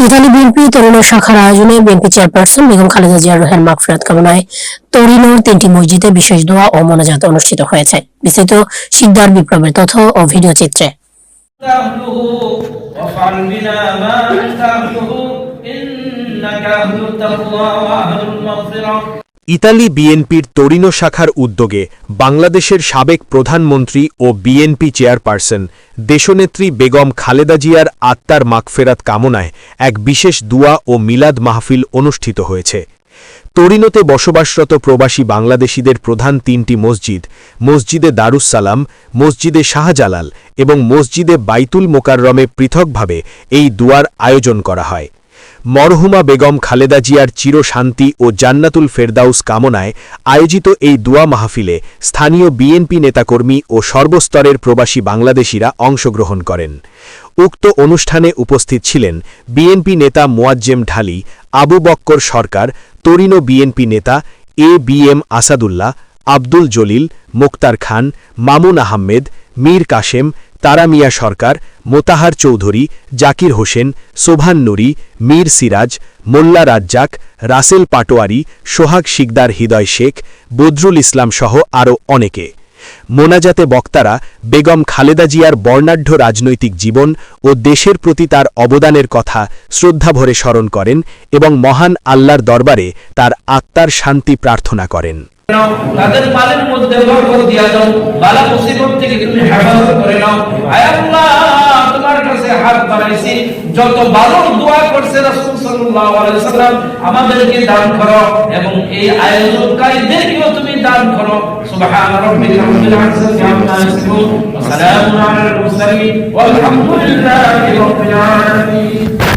Italy BNP তরুণ শাখার আয়োজনে BNP chairperson Begum Khaleda জিয়ার রুহের মাগফিরাত কামনায় তরিনোর 3টি মসজিদে বিশেষ দোয়া ও মোনাজাত অনুষ্ঠিত হয়েছে। বিস্তারিত শিকদার বিপ্লবের তথ্য ও ভিডিও চিত্রে। ইতালি বিএনপির তরিনো শাখার উদ্যোগে বাংলাদেশের সাবেক প্রধানমন্ত্রী ও বিএনপি চেয়ারপারসন দেশনেত্রী বেগম খালেদা জিয়ার আত্মার মাগফেরাত কামনায় এক বিশেষ দুয়া ও মিলাদ মাহফিল অনুষ্ঠিত হয়েছে। তরিনোতে বসবাসরত প্রবাসী বাংলাদেশিদের প্রধান 3টি মসজিদ, মসজিদে দারুস-সালাম, মসজিদে শাহজালাল এবং মসজিদে বাইতুল মোকাররমে পৃথকভাবে এই দুয়ার আয়োজন করা হয়। মরহুমা বেগম খালেদা জিয়ার চিরশান্তি ও জান্নাতুল ফেরদাউস কামনায় আয়োজিত এই দুয়া মাহফিলে স্থানীয় বিএনপি নেতাকর্মী ও সর্বস্তরের প্রবাসী বাংলাদেশিরা অংশগ্রহণ করেন। উক্ত অনুষ্ঠানে উপস্থিত ছিলেন বিএনপি নেতা মোয়াজ্জেম ঢালী, আবু বক্কর সরকার, তরিনো বিএনপি নেতা এ.বি.এম. আসাদুল্লাহ, আব্দুল জলিল, মোক্তার খান, মামুন আহমেদ, মীর কাশেম, তারা মিয়া সরকার, মোতাহার চৌধুরী, জাকির হোসেন, সোভান নুরি, মীর সিরাজ, মোল্লা রাজ্জাক, রাসেল পাটোয়ারি, সোহাগ শিকদার, হৃদয় শেখ, বদরুল ইসলাম সহ আরও অনেকে। মোনাজাতে বক্তারা বেগম খালেদা জিয়ার বর্ণাঢ্য রাজনৈতিক জীবন ও দেশের প্রতি তার অবদানের কথা শ্রদ্ধাভরে স্মরণ করেন এবং মহান আল্লাহর দরবারে তার আত্মার শান্তি প্রার্থনা করেন। তাদের মালের মধ্যে বরকত দিয়া দাও, বালা মুসিবত থেকে তুমি হেফাজত করে নাও। আয় আল্লাহ, তোমার কাছে হাত বাড়াইছি, যত ভালো দোয়া করছে রাসূল সাল্লাল্লাহু আলাইহি ওয়াসাল্লাম আমাদেরকে দান করো এবং এই আয়োজনকারীদেরকেও তুমি দান করো। সুবহান রাব্বিকা রাব্বিল ইজ্জাতি আম্মা ইয়াসিফুন ওয়া সালামুন আলাল মুরসালিন ওয়ালহামদুলিল্লাহি রাব্বিল আলামিন।